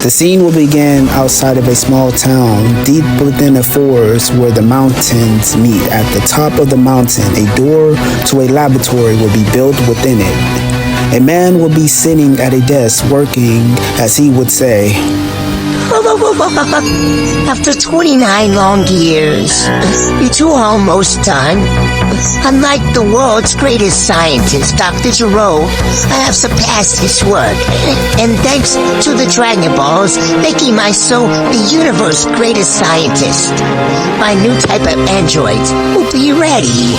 The scene will begin outside of a small town, deep within a forest where the mountains meet. At the top of the mountain, a door to a laboratory will be built within it. A man will be sitting at a desk working, as he would say. After 29 long years, it's almost done. Unlike the world's greatest scientist, Dr. Giro, I have surpassed his work. And thanks to the Dragon Balls, making my soul the universe's greatest scientist. My new type of androids will be ready.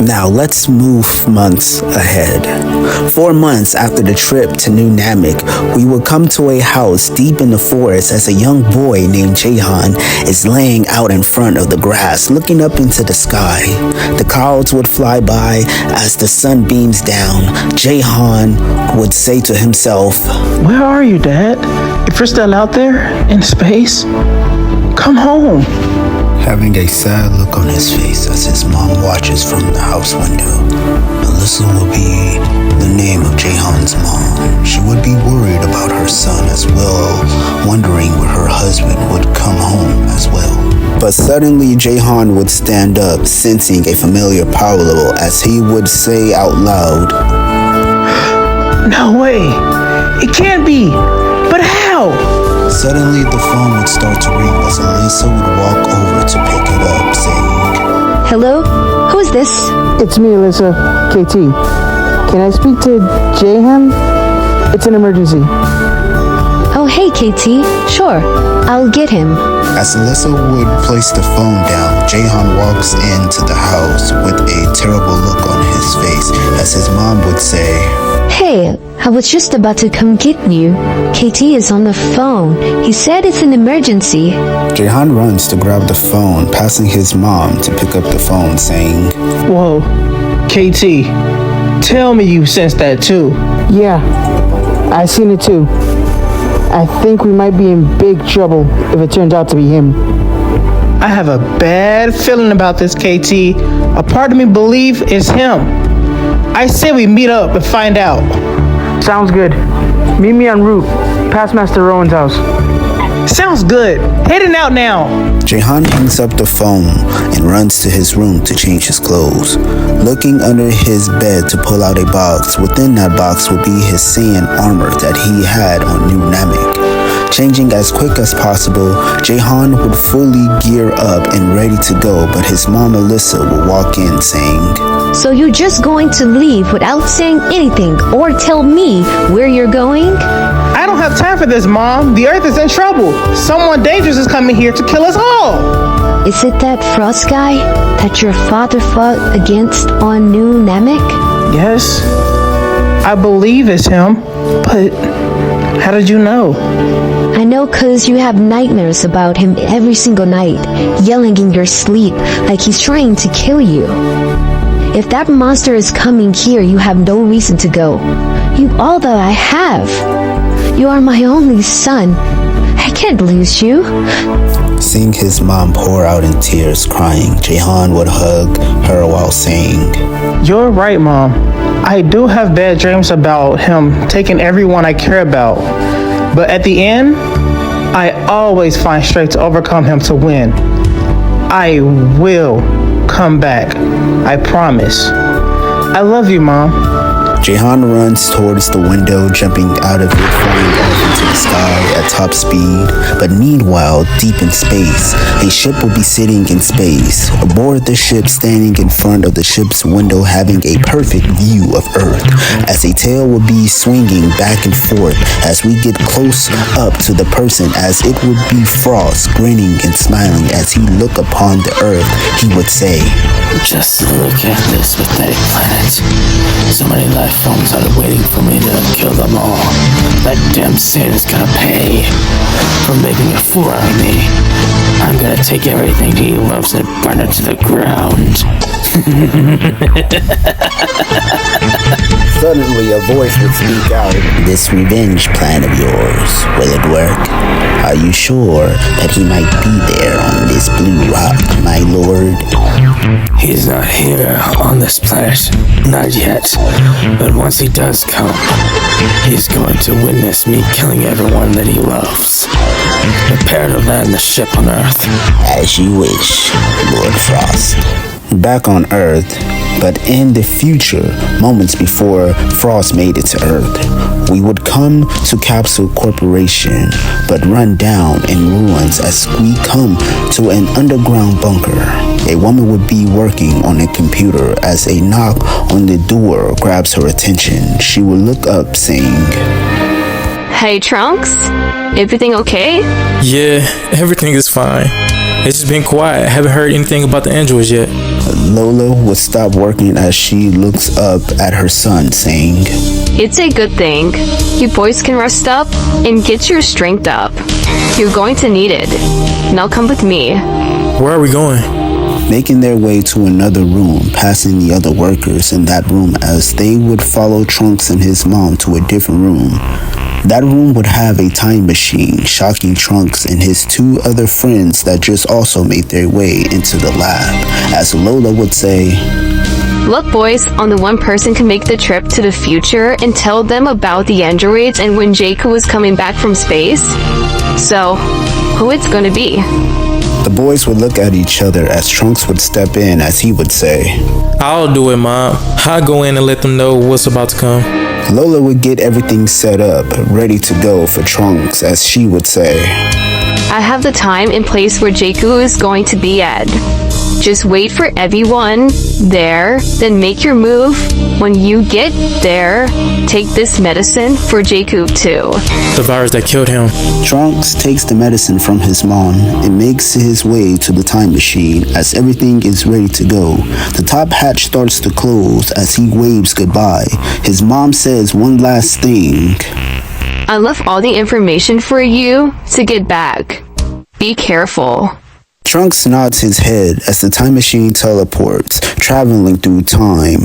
Now let's move months ahead. 4 months after the trip to New Namek, we will come to a house deep in the forest as a young boy named Jahan is laying out in front of the grass looking up into the sky. The clouds would fly by as the sun beams down. Jahan would say to himself, "Where are you, Dad? If you're still out there in space, come home." Having a sad look on his face as his mom watches from the house window. Alyssa will be the name of Jahan's mom. She would be worried about her son as well, wondering where her husband would come home as well. But suddenly Jahan would stand up, sensing a familiar power level as he would say out loud, "No way! It can't be! But how?" Suddenly the phone would start to ring as Alyssa would walk over to pick it up, saying, "Hello? Who is this?" It's me, Alyssa. KT. Can I speak to Jahan? It's an emergency. Oh, hey, KT. Sure, I'll get him. As Alyssa would place the phone down, Jahan walks into the house with a terrible look on his face as his mom would say, "Hey, I was just about to come get you. KT is on the phone. He said it's an emergency." Jahan runs to grab the phone, passing his mom to pick up the phone, saying, "Whoa, KT, tell me you sensed that too." Yeah, I seen it too. I think we might be in big trouble if it turns out to be him. I have a bad feeling about this, KT. A part of me believes it's him. I say we meet up and find out. Sounds good. Meet me en route, past Master Rowan's house. Sounds good. Heading out now. Jahan hangs up the phone and runs to his room to change his clothes. Looking under his bed to pull out a box, within that box would be his Saiyan armor that he had on New Namek. Changing as quick as possible, Jahan would fully gear up and ready to go, but his mom Alyssa would walk in saying, "So you're just going to leave without saying anything or tell me where you're going?" I don't have time for this, Mom. The Earth is in trouble. Someone dangerous is coming here to kill us all. Is it that frost guy that your father fought against on New Namek? Yes, I believe it's him, but how did you know? I know 'cause you have nightmares about him every single night, yelling in your sleep like he's trying to kill you. If that monster is coming here, you have no reason to go. You all that I have. You are my only son. I can't lose you. Seeing his mom pour out in tears, crying, Jahan would hug her while saying, "You're right, Mom. I do have bad dreams about him taking everyone I care about. But at the end, I always find strength to overcome him to win. I will come back. I promise. I love you, Mom." Jahan runs towards the window, jumping out of it, flying off into the sky at top speed. But meanwhile, deep in space, a ship will be sitting in space. Aboard the ship, standing in front of the ship's window, having a perfect view of Earth, as a tail will be swinging back and forth as we get close up to the person, as it would be Frost, grinning and smiling as he look upon the Earth. He would say, "Just look at this pathetic planet. So many life forms are waiting for me to kill them all. That damn Saiyan's gonna pay for making a fool out of me. I'm gonna take everything he loves and burn it to the ground." Suddenly a voice would speak out, "This revenge plan of yours, will it work? Are you sure that he might be there on this blue rock, my lord? He's not here on this planet, not yet. But once he does come, he's going to witness me killing everyone that he loves. Prepare to land the ship on Earth. As you wish, Lord Frost. Back on Earth, but in the future, moments before Frost made it to Earth, we would come to Capsule Corporation, but run down in ruins as we come to an underground bunker. A woman would be working on a computer as a knock on the door grabs her attention. She will look up saying, Hey Trunks, everything okay? Yeah, everything is fine. It's just been quiet. I haven't heard anything about the androids yet. Lola would stop working as she looks up at her son, saying, It's a good thing. You boys can rest up and get your strength up. You're going to need it. Now come with me. Where are we going? Making their way to another room, passing the other workers in that room as they would follow Trunks and his mom to a different room. That room would have a time machine, shocking Trunks and his two other friends that just also made their way into the lab. As Lola would say, Look boys, only one person can make the trip to the future and tell them about the androids and when Jayku was coming back from space. So, who it's gonna be? The boys would look at each other as Trunks would step in as he would say, I'll do it, Mom. I'll go in and let them know what's about to come. Lola would get everything set up, ready to go for Trunks as she would say, I have the time and place where Jayku is going to be at. Just wait for everyone there, then make your move. When you get there, take this medicine for Jayku too. The virus that killed him. Trunks takes the medicine from his mom and makes his way to the time machine. As everything is ready to go, the top hatch starts to close as he waves goodbye. His mom says one last thing. I left all the information for you to get back. Be careful. Trunks nods his head as the time machine teleports, traveling through time.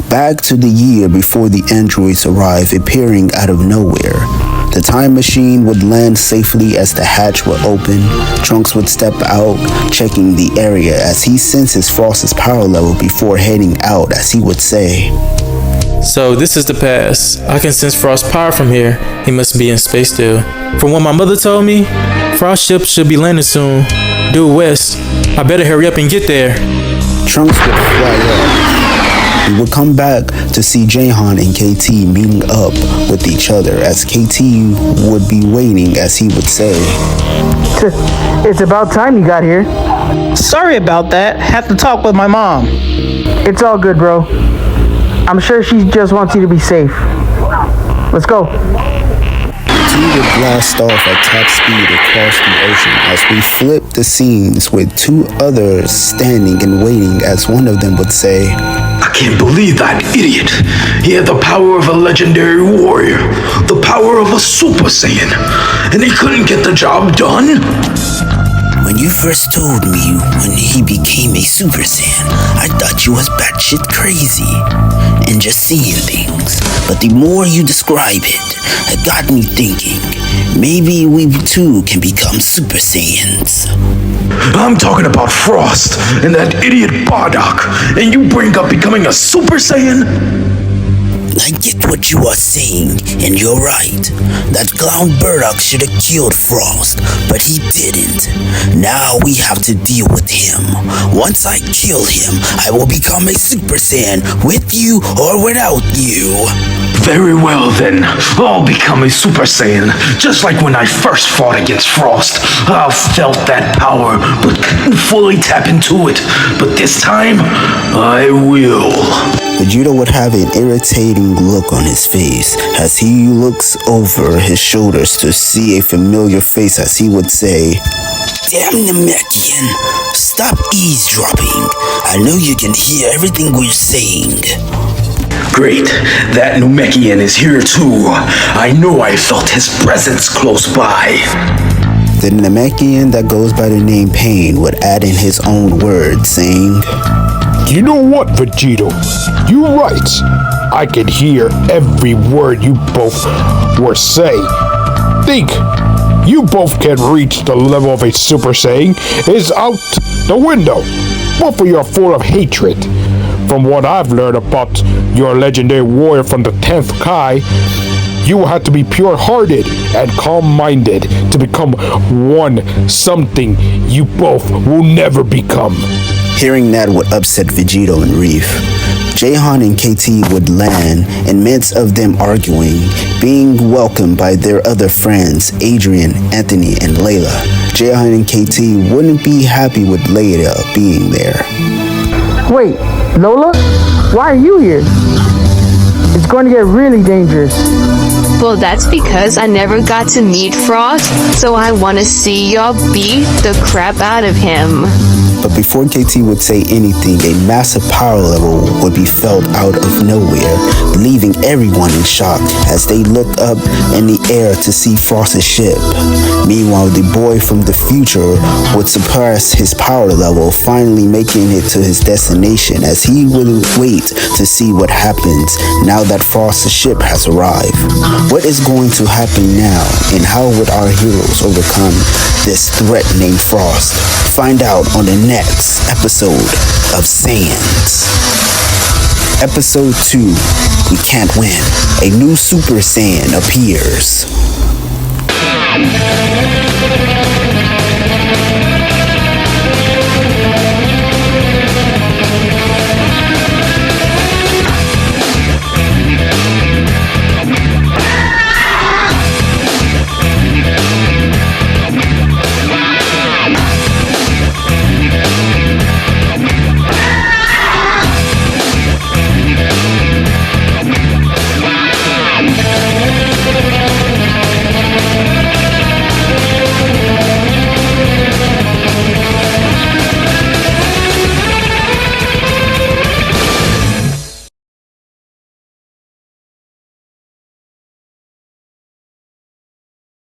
Back to the year before the androids arrive, appearing out of nowhere. The time machine would land safely as the hatch would open. Trunks would step out, checking the area as he senses Frost's power level before heading out, as he would say, So this is the past. I can sense Frost's power from here. He must be in space still. From what my mother told me, Frost's ship should be landing soon. Due west. I better hurry up and get there. Trunks would fly up. We would come back to see Jahan and KT meeting up with each other as KT would be waiting as he would say, It's about time you got here. Sorry about that. Had to talk with my mom. It's all good, bro. I'm sure she just wants you to be safe. Let's go. He would blast off at top speed across the ocean as we flip the scenes with two others standing and waiting as one of them would say, I can't believe that idiot. He had the power of a legendary warrior, the power of a Super Saiyan, and he couldn't get the job done? When you first told me when he became a Super Saiyan, I thought you was batshit crazy and just seeing things. But the more you describe it got me thinking, maybe we too can become Super Saiyans. I'm talking about Frost and that idiot Bardock, and you bring up becoming a Super Saiyan? I get what you are saying, and you're right. That clown Burdock should have killed Frost, but he didn't. Now we have to deal with him. Once I kill him, I will become a Super Saiyan, with you or without you. Very well then, I'll become a Super Saiyan, just like when I first fought against Frost. I felt that power, but couldn't fully tap into it. But this time, I will. Vegito would have an irritating look on his face as he looks over his shoulders to see a familiar face as he would say, Damn Namekian, stop eavesdropping. I know you can hear everything we're saying. Great, that Namekian is here too. I know I felt his presence close by. The Namekian that goes by the name Pain would add in his own words, saying, You know what, Vegito? You're right. I can hear every word you both were saying. Think, you both can reach the level of a Super Saiyan is out the window. Both of you are full of hatred. From what I've learned about your legendary warrior from the 10th Kai, you will have to be pure-hearted and calm-minded to become something you both will never become. Hearing that would upset Vegito and Reef. Jahan and KT would land in midst of them arguing, being welcomed by their other friends, Adrian, Anthony, and Layla. Jahan and KT wouldn't be happy with Layla being there. Wait, Lola? Why are you here? It's going to get really dangerous. Well, that's because I never got to meet Frost, so I want to see y'all beat the crap out of him. But before KT would say anything, a massive power level would be felt out of nowhere, leaving everyone in shock as they look up in the air to see Frost's ship. Meanwhile, the boy from the future would suppress his power level, finally making it to his destination as he would wait to see what happens now that Frost's ship has arrived. What is going to happen now, and how would our heroes overcome this threat named Frost? Find out on the next episode of Saiyans. Episode 2, We Can't Win. A new Super Saiyan appears.